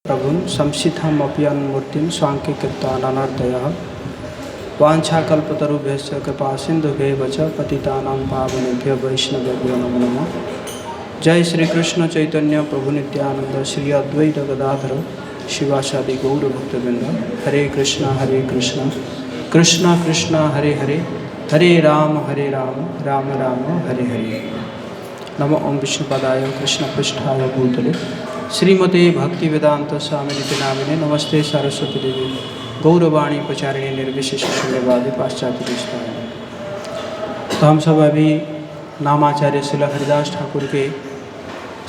प्रभुं संसिथमप्यन्मूर्तिं स्वाङ्कीकृताननर्दयः वाञ्छाकल्पतरुभ्यश्च कृपासिन्धुभ्येव च पतितानां पावनेभ्यो वैष्णवेभ्यो नमो नमः। जय श्री कृष्ण चैतन्य प्रभु नित्यानंद श्री अद्वैत गदाधर शिवासादि गौर भक्तवृंद। हरे कृष्णा कृष्ण कृष्ण हरे हरे, हरे राम राम राम हरे हरे। नमो ओम विष्णुपदाय कृष्ण पृष्ठाय भूतले श्रीमते भक्ति वेदांत स्वामिनिति नामिने नमस्ते सरस्वती देवी गौरवाणी प्रचारिणी निर्विशेष शून्यवादी पाश्चात्य देशताय। तो हम सब अभी नामाचार्य श्रील हरिदास ठाकुर के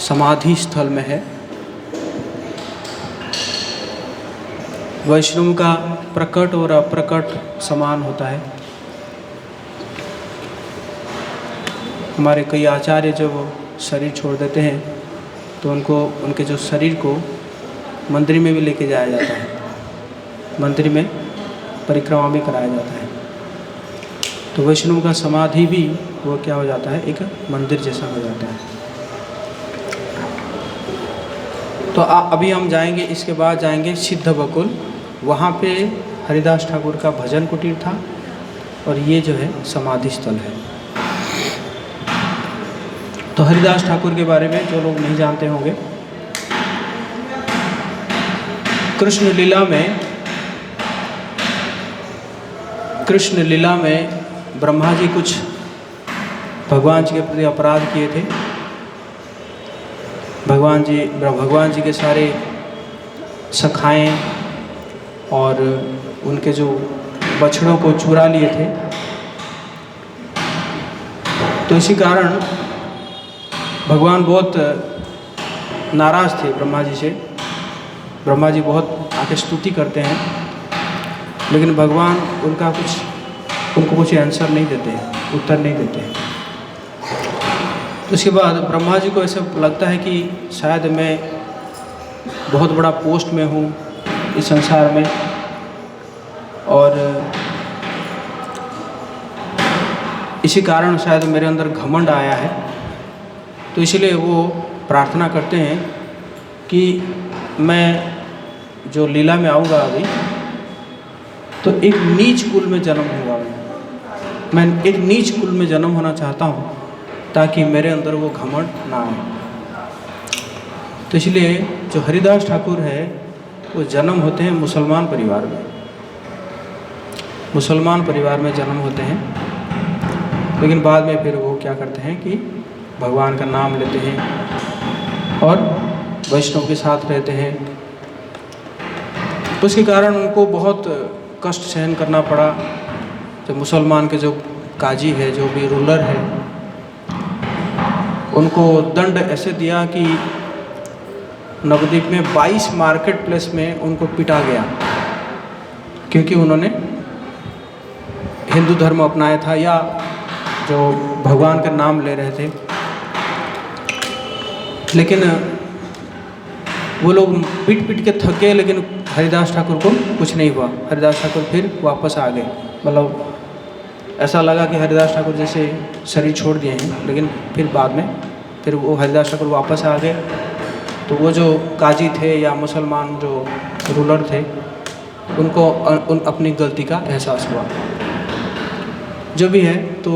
समाधि स्थल में है। वैष्णव का प्रकट और अप्रकट समान होता है। हमारे कई आचार्य जब शरीर छोड़ देते हैं तो उनको उनके जो शरीर को मंदिर में भी लेके जाया जाता है, मंदिर में परिक्रमा भी कराया जाता है। तो वैष्णव का समाधि भी वो क्या हो जाता है, एक मंदिर जैसा हो जाता है। तो अभी हम जाएंगे, इसके बाद जाएंगे सिद्ध बकुल। वहाँ पे हरिदास ठाकुर का भजन कुटीर था और ये जो है समाधि स्थल है। तो हरिदास ठाकुर के बारे में जो लोग नहीं जानते होंगे, कृष्ण लीला में ब्रह्मा जी कुछ भगवान जी के प्रति अपराध किए थे। भगवान जी के सारे सखाएं और उनके जो बछड़ों को चुरा लिए थे। तो इसी कारण भगवान बहुत नाराज़ थे ब्रह्मा जी से। ब्रह्मा जी बहुत आके स्तुति करते हैं, लेकिन भगवान उनको कुछ आंसर नहीं देते हैं, उत्तर नहीं देते हैं। उसके बाद ब्रह्मा जी को ऐसा लगता है कि शायद मैं बहुत बड़ा पोस्ट में हूँ इस संसार में और इसी कारण शायद मेरे अंदर घमंड आया है। तो इसलिए वो प्रार्थना करते हैं कि मैं जो लीला में आऊँगा अभी, तो एक नीच कुल में जन्म होगा। मैं एक नीच कुल में जन्म होना चाहता हूँ ताकि मेरे अंदर वो घमंड ना आए। तो इसलिए जो हरिदास ठाकुर है वो जन्म होते हैं मुसलमान परिवार में। मुसलमान परिवार में जन्म होते हैं, लेकिन बाद में फिर वो क्या करते हैं कि भगवान का नाम लेते हैं और वैष्णव के साथ रहते हैं। उसके कारण उनको बहुत कष्ट सहन करना पड़ा। जो मुसलमान के जो काजी है, जो भी रूलर है, उनको दंड ऐसे दिया कि नवद्वीप में 22 मार्केट प्लेस में उनको पिटा गया, क्योंकि उन्होंने हिंदू धर्म अपनाया था या जो भगवान का नाम ले रहे थे। लेकिन वो लोग पीट के थक गए, लेकिन हरिदास ठाकुर को कुछ नहीं हुआ। हरिदास ठाकुर फिर वापस आ गए। मतलब ऐसा लगा कि हरिदास ठाकुर जैसे शरीर छोड़ दिए हैं, लेकिन फिर बाद में फिर वो हरिदास ठाकुर वापस आ गए। तो वो जो काजी थे या मुसलमान जो रूलर थे, उनको अपनी गलती का एहसास हुआ। जो भी है, तो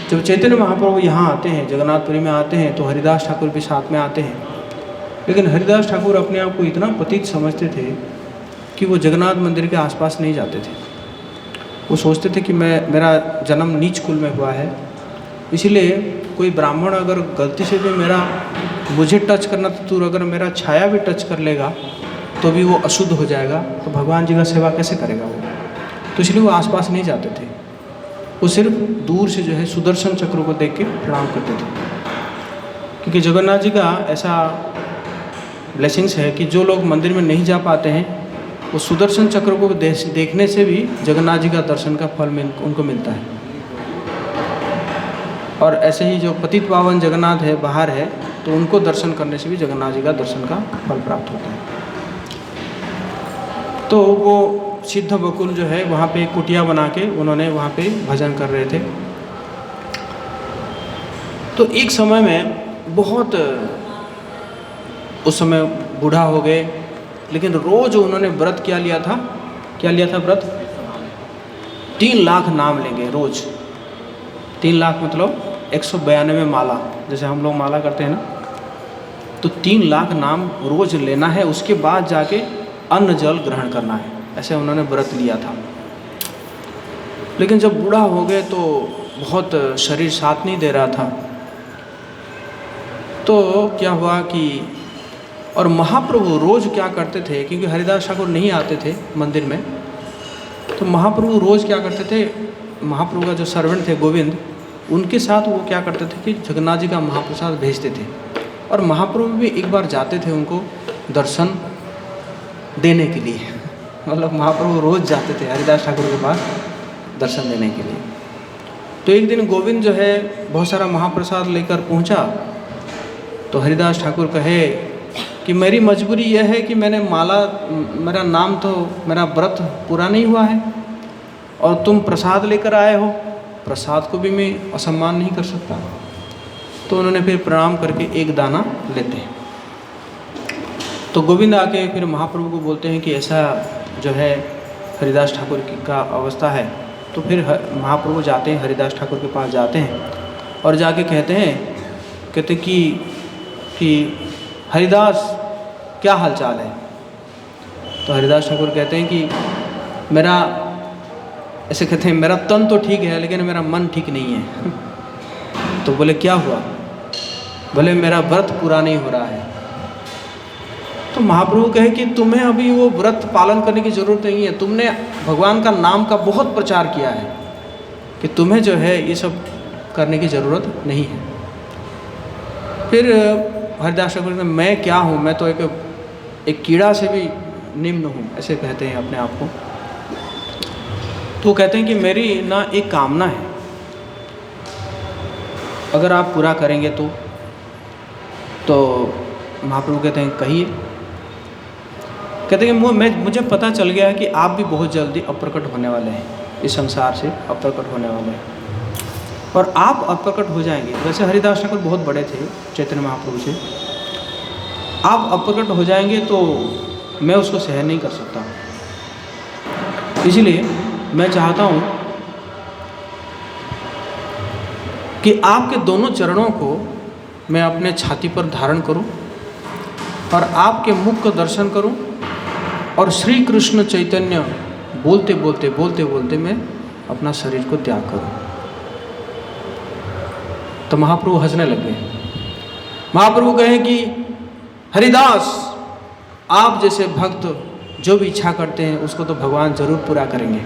जब चैतन्य महाप्रभु यहाँ आते हैं, जगन्नाथपुरी में आते हैं, तो हरिदास ठाकुर भी साथ में आते हैं। लेकिन हरिदास ठाकुर अपने आप को इतना पतित समझते थे कि वो जगन्नाथ मंदिर के आसपास नहीं जाते थे। वो सोचते थे कि मेरा जन्म नीच कुल में हुआ है, इसीलिए कोई ब्राह्मण अगर गलती से भी मुझे टच करना, तो तू अगर मेरा छाया भी टच कर लेगा तो भी वो अशुद्ध हो जाएगा, तो भगवान जी का सेवा कैसे करेगा वो। तो इसलिए वो आसपास नहीं जाते थे। वो सिर्फ दूर से जो है सुदर्शन चक्र को देख के प्रणाम करते थे, क्योंकि जगन्नाथ जी का ऐसा ब्लेसिंग्स है कि जो लोग मंदिर में नहीं जा पाते हैं, वो सुदर्शन चक्र को देखने से भी जगन्नाथ जी का दर्शन का फल उनको मिलता है। और ऐसे ही जो पतित पावन जगन्नाथ है, बाहर है, तो उनको दर्शन करने से भी जगन्नाथ जी का दर्शन का फल प्राप्त होता है। तो वो सिद्ध बकुल जो है वहाँ पे कुटिया बना के उन्होंने वहाँ पे भजन कर रहे थे। तो एक समय में बहुत उस समय बूढ़ा हो गए लेकिन रोज उन्होंने व्रत क्या लिया था व्रत? 3 लाख नाम लेंगे रोज। 3 लाख मतलब 192 माला, जैसे हम लोग माला करते हैं ना, तो 3 लाख नाम रोज लेना है, उसके बाद जाके अन्न जल ग्रहण करना है, ऐसे उन्होंने व्रत लिया था। लेकिन जब बूढ़ा हो गए तो बहुत शरीर साथ नहीं दे रहा था, तो क्या हुआ कि और महाप्रभु रोज़ क्या करते थे, क्योंकि हरिदास ठाकुर नहीं आते थे मंदिर में, तो महाप्रभु रोज़ क्या करते थे, महाप्रभु का जो सर्वेंट थे गोविंद, उनके साथ वो क्या करते थे कि जगन्नाथ जी का महाप्रसाद भेजते थे, और महाप्रभु भी एक बार जाते थे उनको दर्शन देने के लिए मतलब महाप्रभु रोज़ जाते थे हरिदास ठाकुर के पास दर्शन देने के लिए। तो एक दिन गोविंद जो है बहुत सारा महाप्रसाद लेकर पहुंचा, तो हरिदास ठाकुर कहे कि मेरी मजबूरी यह है कि मैंने मेरा नाम तो मेरा व्रत पूरा नहीं हुआ है, और तुम प्रसाद लेकर आए हो, प्रसाद को भी मैं असम्मान नहीं कर सकता। तो उन्होंने फिर प्रणाम करके एक दाना लेते हैं। तो गोविंद आके फिर महाप्रभु को बोलते हैं कि ऐसा जो है हरिदास ठाकुर का अवस्था है। तो फिर महाप्रभु जाते हैं, हरिदास ठाकुर के पास जाते हैं और जाके कहते कि हरिदास क्या हालचाल है। तो हरिदास ठाकुर कहते हैं कि ऐसे कहते हैं मेरा तन तो ठीक है लेकिन मेरा मन ठीक नहीं है। तो बोले क्या हुआ? बोले मेरा व्रत पूरा नहीं हो रहा है। तो महाप्रभु कहे कि तुम्हें अभी वो व्रत पालन करने की ज़रूरत नहीं है, तुमने भगवान का नाम का बहुत प्रचार किया है कि तुम्हें जो है ये सब करने की ज़रूरत नहीं है। फिर हरिदास ठाकुर ने मैं क्या हूँ, मैं तो एक कीड़ा से भी निम्न हूँ, ऐसे कहते हैं अपने आप को। तो कहते हैं कि मेरी ना एक कामना है, अगर आप पूरा करेंगे तो महाप्रभु कहते हैं कहिए। कहते हैं कि मुझे पता चल गया है कि आप भी बहुत जल्दी अप्रकट होने वाले हैं, इस संसार से अप्रकट होने वाले हैं और आप अप्रकट हो जाएंगे। वैसे हरिदास ठाकुर बहुत बड़े थे चैतन्य महाप्रभु से, आप अप्रकट हो जाएंगे तो मैं उसको सहन नहीं कर सकता। इसलिए मैं चाहता हूँ कि आपके दोनों चरणों को मैं अपने छाती पर धारण करूं और आपके मुख का दर्शन करूं और श्री कृष्ण चैतन्य बोलते बोलते मैं अपना शरीर को त्याग करूं। तो महाप्रभु हंसने लगे। महाप्रभु कहें कि हरिदास, आप जैसे भक्त जो भी इच्छा करते हैं उसको तो भगवान जरूर पूरा करेंगे।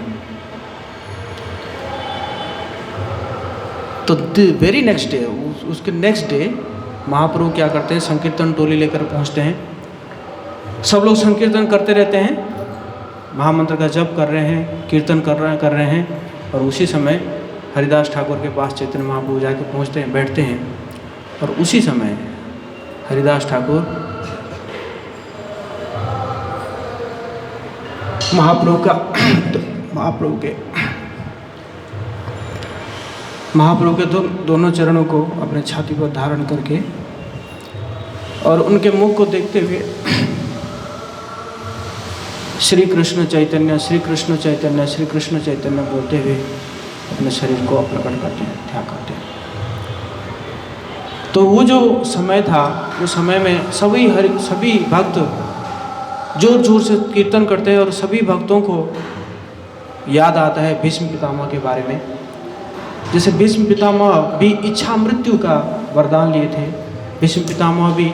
तो वेरी नेक्स्ट डे, उसके नेक्स्ट डे महाप्रभु क्या करते हैं, संकीर्तन टोली लेकर पहुंचते हैं। सब लोग संकीर्तन करते रहते हैं, महामंत्र का जप कर रहे हैं, कीर्तन कर रहे हैं और उसी समय हरिदास ठाकुर के पास चैतन्य महाप्रभु जाके पहुंचते हैं, बैठते हैं और उसी समय हरिदास ठाकुर महाप्रभु के दोनों चरणों को अपने छाती पर धारण करके और उनके मुख को देखते हुए श्री कृष्ण चैतन्य श्री कृष्ण चैतन्य श्री कृष्ण चैतन्य बोलते हुए अपने शरीर को प्रकट करते हैं, त्याग करते हैं। तो वो जो समय था, उस समय में सभी भक्त जोर जोर से कीर्तन करते हैं और सभी भक्तों को याद आता है भीष्म पितामह के बारे में। जैसे भीष्म पितामह भी इच्छा मृत्यु का वरदान लिए थे, भीष्म पितामह भी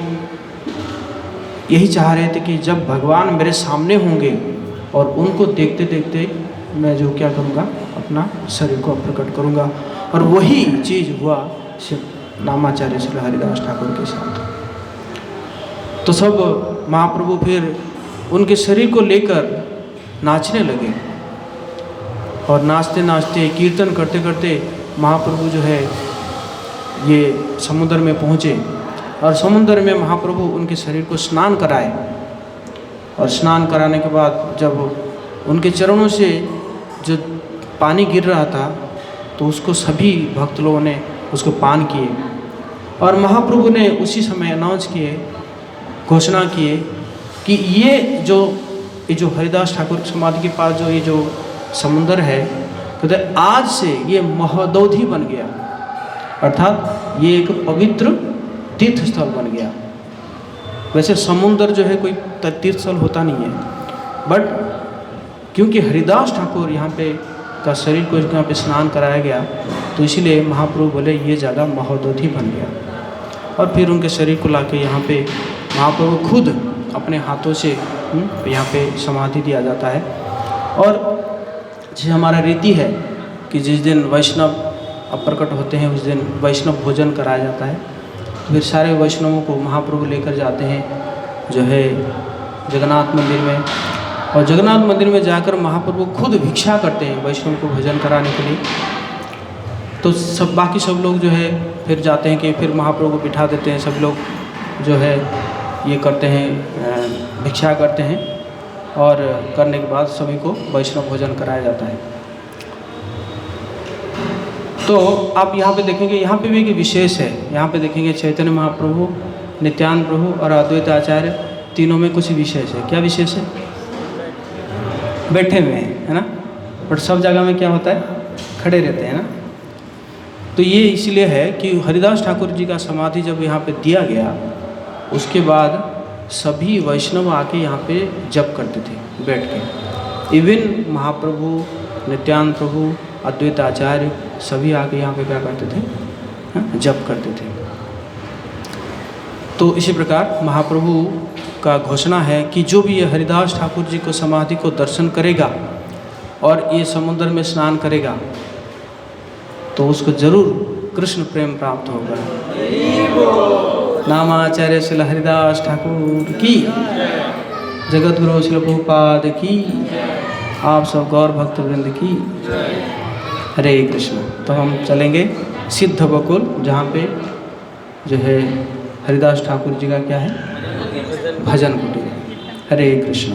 यही चाह रहे थे कि जब भगवान मेरे सामने होंगे और उनको देखते देखते मैं जो क्या करूँगा, अपना शरीर को प्रकट करूँगा। और वही चीज़ हुआ नामाचार्य श्री हरिदास ठाकुर के साथ। तो सब महाप्रभु फिर उनके शरीर को लेकर नाचने लगे और नाचते नाचते कीर्तन करते करते महाप्रभु जो है ये समुद्र में पहुँचे और समुद्र में महाप्रभु उनके शरीर को स्नान कराए। और स्नान कराने के बाद जब उनके चरणों से जो पानी गिर रहा था तो उसको सभी भक्त लोगों ने उसको पान किए और महाप्रभु ने उसी समय अनाउंस किए, घोषणा किए कि ये जो हरिदास ठाकुर समाधि के पास जो ये जो समुंदर है, कहते आज से ये महोदधि बन गया, अर्थात ये एक पवित्र तीर्थ स्थल बन गया। वैसे समुंदर जो है कोई तीर्थ स्थल होता नहीं है, बट क्योंकि हरिदास ठाकुर यहाँ पे का शरीर को यहाँ पे स्नान कराया गया, तो इसीलिए महाप्रभु बोले ये जगह महोदधि बन गया। और फिर उनके शरीर को लाके यहाँ पे महाप्रभु खुद अपने हाथों से यहाँ पे समाधि दिया जाता है। और जैसे हमारा रीति है कि जिस दिन वैष्णव प्रकट होते हैं उस दिन वैष्णव भोजन कराया जाता है, तो फिर सारे वैष्णवों को महाप्रभु लेकर जाते हैं जो है जगन्नाथ मंदिर में, और जगन्नाथ मंदिर में जाकर महाप्रभु खुद भिक्षा करते हैं वैष्णव को भोजन कराने के लिए। तो सब बाकी सब लोग जो है फिर जाते हैं कि फिर महाप्रभु को बिठा देते हैं, सब लोग जो है ये करते हैं, भिक्षा करते हैं, और करने के बाद सभी को वैष्णव भोजन कराया जाता है। तो आप यहाँ पे देखेंगे, यहाँ पे भी एक विशेष है, यहाँ पे देखेंगे चैतन्य महाप्रभु, नित्यानंद प्रभु और अद्वैत आचार्य तीनों में कुछ विशेष है। क्या विशेष है? बैठे हुए हैं, है ना, बट सब जगह में क्या होता है, खड़े रहते हैं ना। तो ये इसलिए है कि हरिदास ठाकुर जी का समाधि जब यहाँ पे दिया गया, उसके बाद सभी वैष्णव आके यहाँ पे जप करते थे बैठ के। इवन महाप्रभु, नित्यानंद प्रभु, अद्वैत आचार्य सभी आके यहाँ पे क्या करते थे, जप करते थे। तो इसी प्रकार महाप्रभु का घोषणा है कि जो भी ये हरिदास ठाकुर जी को समाधि को दर्शन करेगा और ये समुद्र में स्नान करेगा, तो उसको जरूर कृष्ण प्रेम प्राप्त होगा। नामाचार्य श्री हरिदास ठाकुर की, जगत गुरु श्री प्रभुपाद की, आप सब गौर भक्त वृंद की। हरे कृष्ण। तो हम चलेंगे सिद्ध बकुल, जहाँ पे जो है हरिदास ठाकुर जी का क्या है, भजन कुटीर। हरे कृष्ण।